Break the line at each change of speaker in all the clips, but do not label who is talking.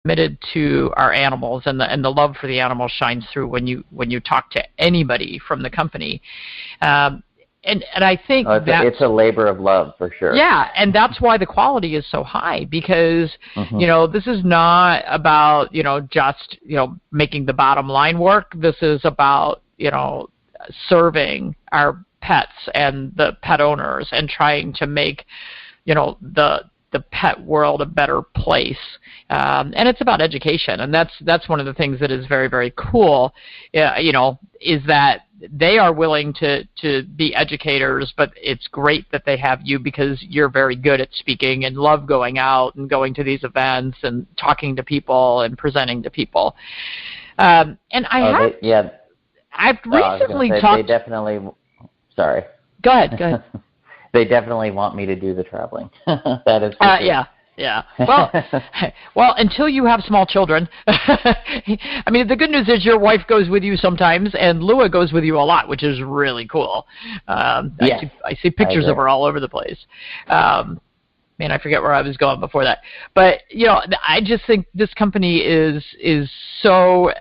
committed to our animals, and the love for the animals shines through when you talk to anybody from the company. And I think
it's a labor of love for sure.
Yeah, and that's why the quality is so high, because this is not about just making the bottom line work. This is about serving our pets and the pet owners and trying to make the pet world a better place. And it's about education, and that's one of the things that is very, very cool. Is that they are willing to be educators, but it's great that they have you because you're very good at speaking and love going out and going to these events and talking to people and presenting to people. And I've recently talked.
They definitely. Sorry.
Go ahead.
They definitely want me to do the traveling. That is for sure.
Yeah. Well, until you have small children. I mean, the good news is your wife goes with you sometimes, and Lua goes with you a lot, which is really cool.
Yes,
I see pictures of her all over the place. Man, I forget where I was going before that. But, I just think this company is so...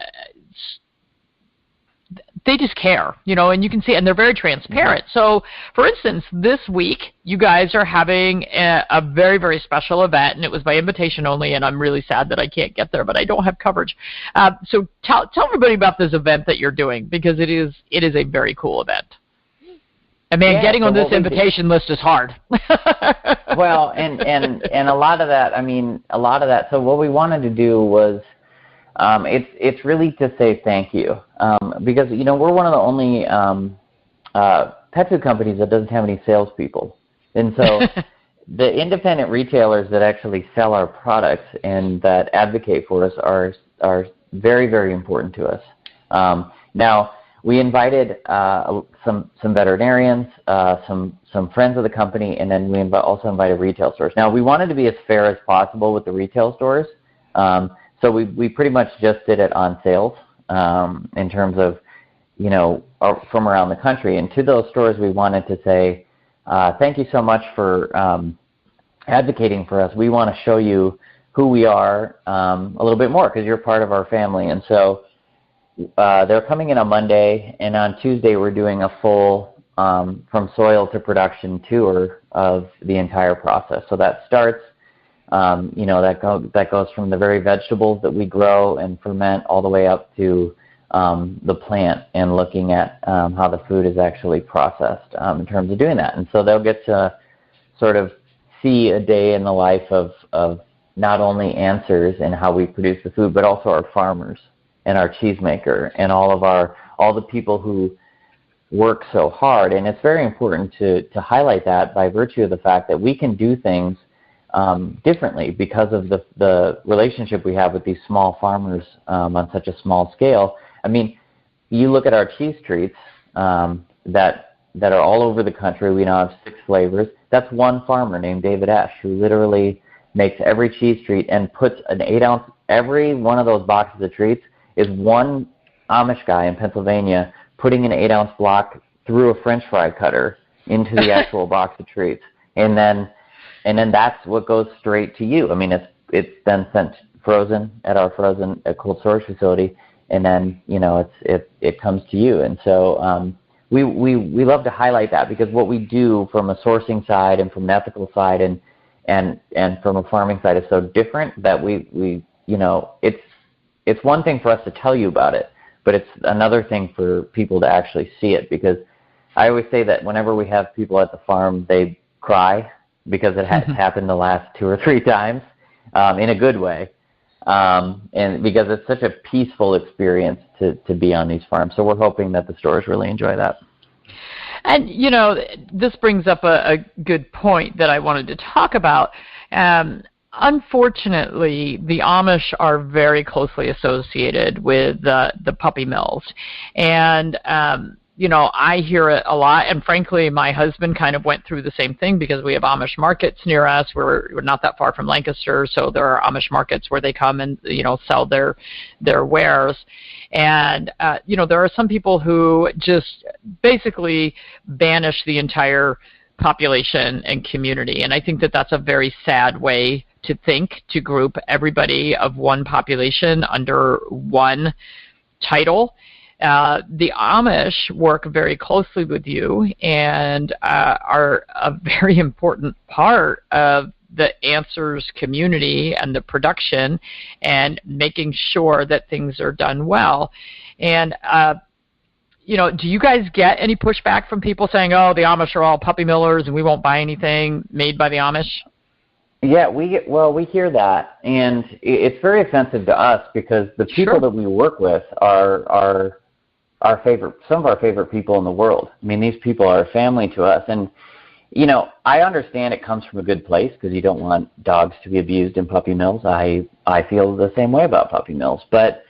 They just care, and you can see, and they're very transparent. So, for instance, this week, you guys are having a very, very special event, and it was by invitation only, and I'm really sad that I can't get there, but I don't have coverage. So tell everybody about this event that you're doing, because it is a very cool event. And man, getting on this invitation list is hard.
Well, and a lot of that, so what we wanted to do was, it's really to say thank you, because we're one of the only pet food companies that doesn't have any salespeople, and so the independent retailers that actually sell our products and that advocate for us are very, very important to us. Now we invited some veterinarians, some friends of the company, and then we also invited retail stores. Now we wanted to be as fair as possible with the retail stores. So we pretty much just did it on sales in terms of, from around the country. And to those stores, we wanted to say, thank you so much for advocating for us. We want to show you who we are a little bit more because you're part of our family. And so they're coming in on Monday, and on Tuesday we're doing a full from soil to production tour of the entire process. So that starts... that goes from the very vegetables that we grow and ferment all the way up to the plant and looking at how the food is actually processed in terms of doing that. And so they'll get to sort of see a day in the life of not only Answers and how we produce the food, but also our farmers and our cheesemaker and all the people who work so hard. And it's very important to highlight that by virtue of the fact that we can do things differently because of the relationship we have with these small farmers on such a small scale. I mean, you look at our cheese treats that are all over the country. We now have 6 flavors. That's one farmer named David Esch who literally makes every cheese treat and puts an 8-ounce. Every one of those boxes of treats is one Amish guy in Pennsylvania putting an 8-ounce block through a French fry cutter into the actual box of treats, and then that's what goes straight to you. I mean, it's then sent frozen at our cold storage facility, and then it comes to you. And so we love to highlight that because what we do from a sourcing side and from an ethical side and from a farming side is so different that we it's one thing for us to tell you about it, but it's another thing for people to actually see it. Because I always say that whenever we have people at the farm, they cry because it has happened the last 2 or 3 times in a good way, and because it's such a peaceful experience to be on these farms. So we're hoping that the stores really enjoy that.
And, this brings up a good point that I wanted to talk about. Unfortunately, the Amish are very closely associated with the puppy mills. And, I hear it a lot. And frankly, my husband kind of went through the same thing because we have Amish markets near us. We're not that far from Lancaster, so there are Amish markets where they come and, sell their wares. And, there are some people who just basically banish the entire population and community. And I think that that's a very sad way to think, to group everybody of one population under one title. The Amish work very closely with you and are a very important part of the Answers community and the production and making sure that things are done well. And, do you guys get any pushback from people saying, oh, the Amish are all puppy millers and we won't buy anything made by the Amish?
Yeah, we hear that, and it's very offensive to us because the people that we work with are our favorite, some of our favorite people in the world. I mean, these people are family to us, and I understand it comes from a good place because you don't want dogs to be abused in puppy mills. I feel the same way about puppy mills, but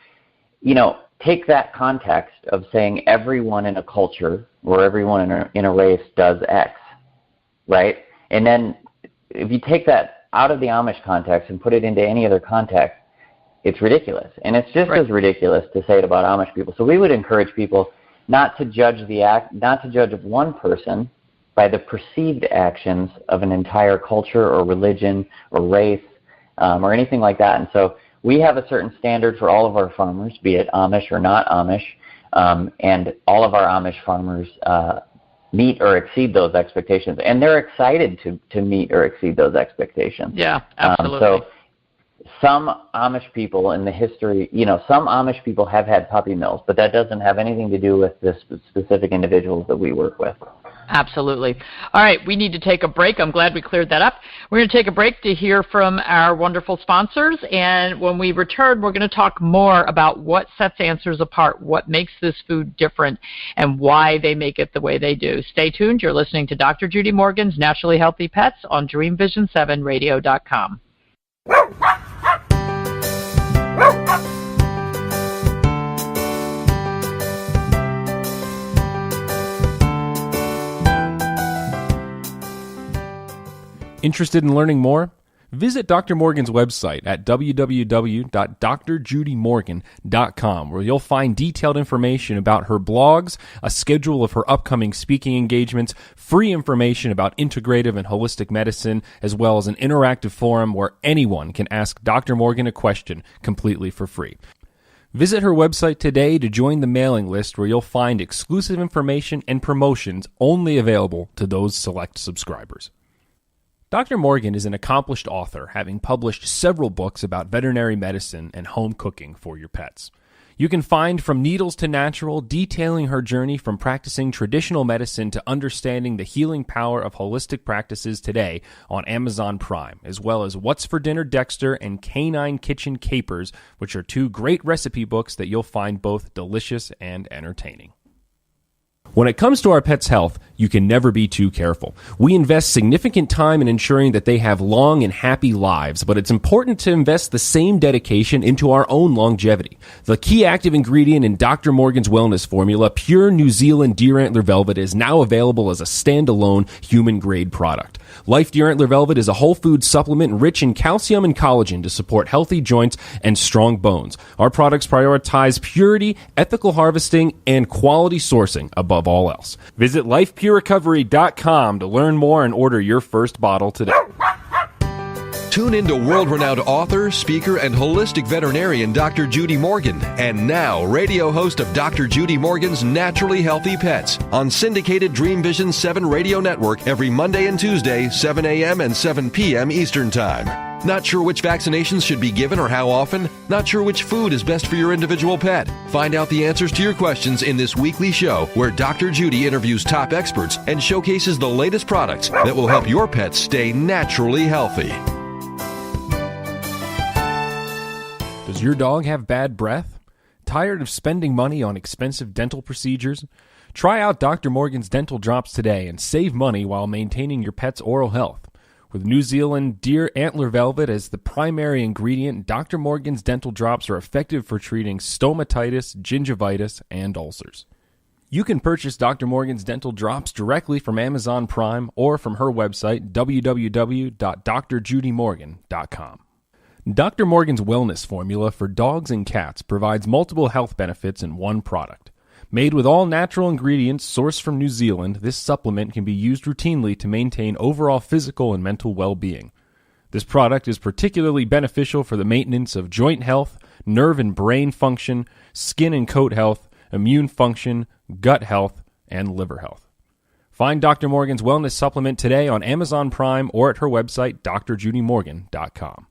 take that context of saying everyone in a culture or everyone in a race does X, right? And then if you take that out of the Amish context and put it into any other context, it's ridiculous. And it's just as ridiculous to say it about Amish people. So we would encourage people not to judge one person by the perceived actions of an entire culture or religion or race or anything like that. And so we have a certain standard for all of our farmers, be it Amish or not Amish, and all of our Amish farmers meet or exceed those expectations, and they're excited to meet or exceed those expectations.
Yeah, absolutely.
So some Amish people in the history, some Amish people have had puppy mills, but that doesn't have anything to do with the specific individuals that we work with.
Absolutely. All right, we need to take a break. I'm glad we cleared that up. We're going to take a break to hear from our wonderful sponsors, and when we return, we're going to talk more about what sets Answers apart, what makes this food different, and why they make it the way they do. Stay tuned. You're listening to Dr. Judy Morgan's Naturally Healthy Pets on DreamVision7Radio.com.
Interested in learning more? Visit Dr. Morgan's website at www.drjudymorgan.com, where you'll find detailed information about her blogs, a schedule of her upcoming speaking engagements, free information about integrative and holistic medicine, as well as an interactive forum where anyone can ask Dr. Morgan a question completely for free. Visit her website today to join the mailing list, where you'll find exclusive information and promotions only available to those select subscribers. Dr. Morgan is an accomplished author, having published several books about veterinary medicine and home cooking for your pets. You can find From Needles to Natural, detailing her journey from practicing traditional medicine to understanding the healing power of holistic practices today on Amazon Prime, as well as What's for Dinner Dexter and Canine Kitchen Capers, which are two great recipe books that you'll find both delicious and entertaining. When it comes to our pets' health, you can never be too careful. We invest significant time in ensuring that they have long and happy lives, but it's important to invest the same dedication into our own longevity. The key active ingredient in Dr. Morgan's wellness formula, pure New Zealand deer antler velvet, is now available as a standalone human-grade product. Life Deer Antler Velvet is a whole food supplement rich in calcium and collagen to support healthy joints and strong bones. Our products prioritize purity, ethical harvesting, and quality sourcing above all else. Visit lifepurerecovery.com to learn more and order your first bottle today.
Tune into world-renowned author, speaker, and holistic veterinarian Dr. Judy Morgan, and now radio host of Dr. Judy Morgan's Naturally Healthy Pets on syndicated Dream Vision 7 radio network every Monday and Tuesday, 7 a.m. and 7 p.m. Eastern Time. Not sure which vaccinations should be given or how often? Not sure which food is best for your individual pet? Find out the answers to your questions in this weekly show where Dr. Judy interviews top experts and showcases the latest products that will help your pets stay naturally healthy.
Does your dog have bad breath? Tired of spending money on expensive dental procedures? Try out Dr. Morgan's Dental Drops today and save money while maintaining your pet's oral health. With New Zealand deer antler velvet as the primary ingredient, Dr. Morgan's Dental Drops are effective for treating stomatitis, gingivitis, and ulcers. You can purchase Dr. Morgan's Dental Drops directly from Amazon Prime or from her website, www.drjudymorgan.com. Dr. Morgan's Wellness Formula for dogs and cats provides multiple health benefits in one product. Made with all natural ingredients sourced from New Zealand, this supplement can be used routinely to maintain overall physical and mental well-being. This product is particularly beneficial for the maintenance of joint health, nerve and brain function, skin and coat health, immune function, gut health, and liver health. Find Dr. Morgan's wellness supplement today on Amazon Prime or at her website, drjudymorgan.com.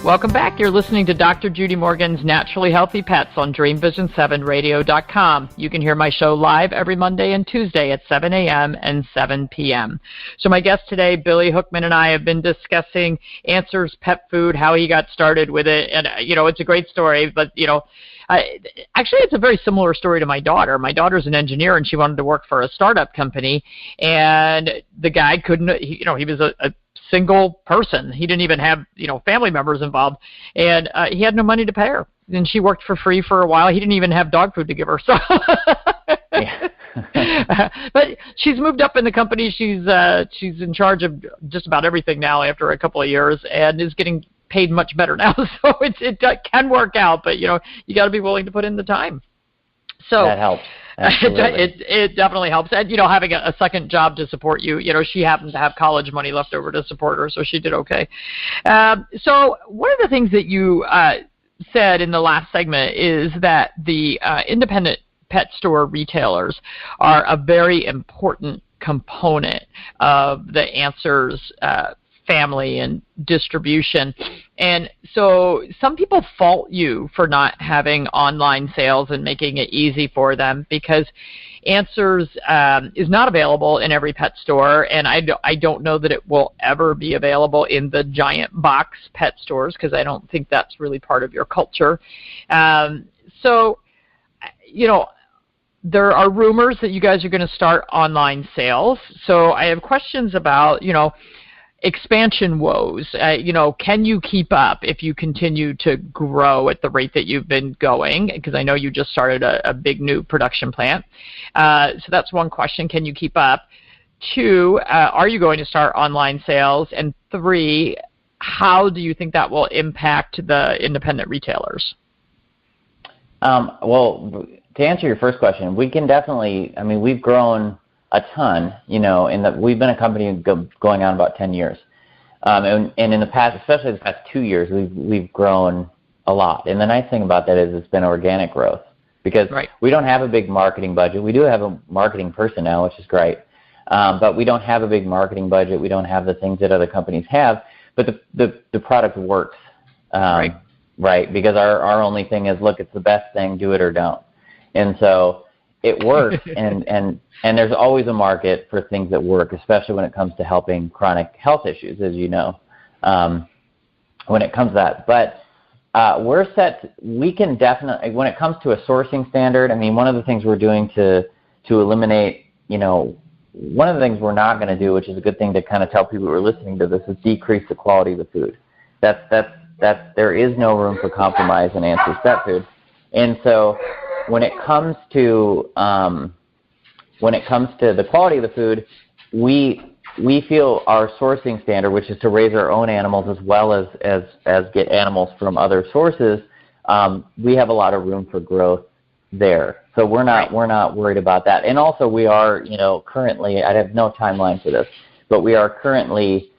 Welcome back. You're listening to Dr. Judy Morgan's Naturally Healthy Pets on DreamVision7Radio.com. You can hear my show live every Monday and Tuesday at 7 a.m. and 7 p.m. So my guest today, Billy Hoekman, and I have been discussing Answers Pet Food, how he got started with it. And, it's a great story, but, actually, it's a very similar story to my daughter. My daughter's an engineer, and she wanted to work for a startup company, and the guy couldn't, he was a single person. He didn't even have, family members involved, and he had no money to pay her. And she worked for free for a while. He didn't even have dog food to give her. So, but she's moved up in the company. She's in charge of just about everything now after a couple of years, and is getting paid much better now. So it can work out, but you got to be willing to put in the time. So
that helps.
It definitely helps. And, having a second job to support you, she happens to have college money left over to support her, so she did okay. So one of the things that you said in the last segment is that the independent pet store retailers are a very important component of the Answers family and distribution. And so some people fault you for not having online sales and making it easy for them, because Answers is not available in every pet store, and I don't know that it will ever be available in the giant box pet stores, because I don't think that's really part of your culture. So there are rumors that you guys are going to start online sales. So I have questions about, expansion woes. Can you keep up if you continue to grow at the rate that you've been going? Because I know you just started a big new production plant. So that's one question. Can you keep up? 2, are you going to start online sales? And 3, how do you think that will impact the independent retailers?
Well, to answer your first question, we can definitely, we've grown a ton, we've been a company going on about 10 years. And in the past, especially the past 2 years, we've grown a lot. And the nice thing about that is it's been organic growth, because we don't have a big marketing budget. We do have a marketing person now, which is great. But we don't have a big marketing budget. We don't have the things that other companies have. But the product works, right? Because our only thing is, look, it's the best thing, do it or don't. And so it works, and there's always a market for things that work, especially when it comes to helping chronic health issues, as you know, when it comes to that. But we're set. We can definitely, when it comes to a sourcing standard, one of the things we're doing to eliminate, one of the things we're not going to do, which is a good thing to kind of tell people who are listening to this, is decrease the quality of the food. There is no room for compromise in Answers Pet Food. And so when it comes to the quality of the food, we feel our sourcing standard, which is to raise our own animals as well as get animals from other sources, we have a lot of room for growth there. So we're not worried about that. And also we are, currently, I have no timeline for this, but we are currently,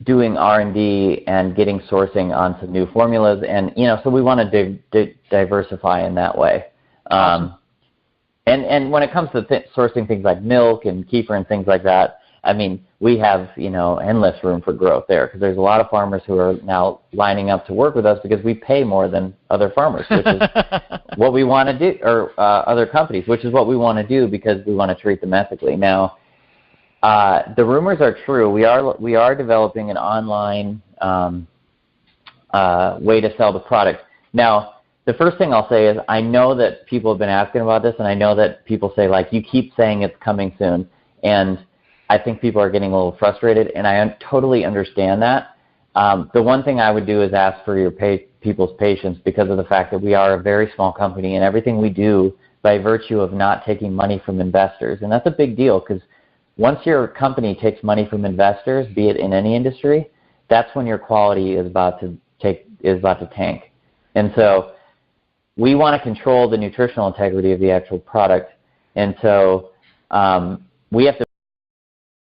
doing R&D and getting sourcing on some new formulas, and so we want to diversify in that way. Awesome. And when it comes to sourcing things like milk and kefir and things like that, we have endless room for growth there, because there's a lot of farmers who are now lining up to work with us because we pay more than other farmers, which is what we want to do, or other companies, which is what we want to do, because we want to treat them ethically. Now, the rumors are true. We are developing an online way to sell the product. Now, the first thing I'll say is I know that people have been asking about this, and I know that people say, you keep saying it's coming soon, and I think people are getting a little frustrated, and I totally understand that. The one thing I would do is ask for your people's patience, because of the fact that we are a very small company, and everything we do by virtue of not taking money from investors, and that's a big deal, because once your company takes money from investors, be it in any industry, that's when your quality is about to tank. And so we want to control the nutritional integrity of the actual product. And so we have to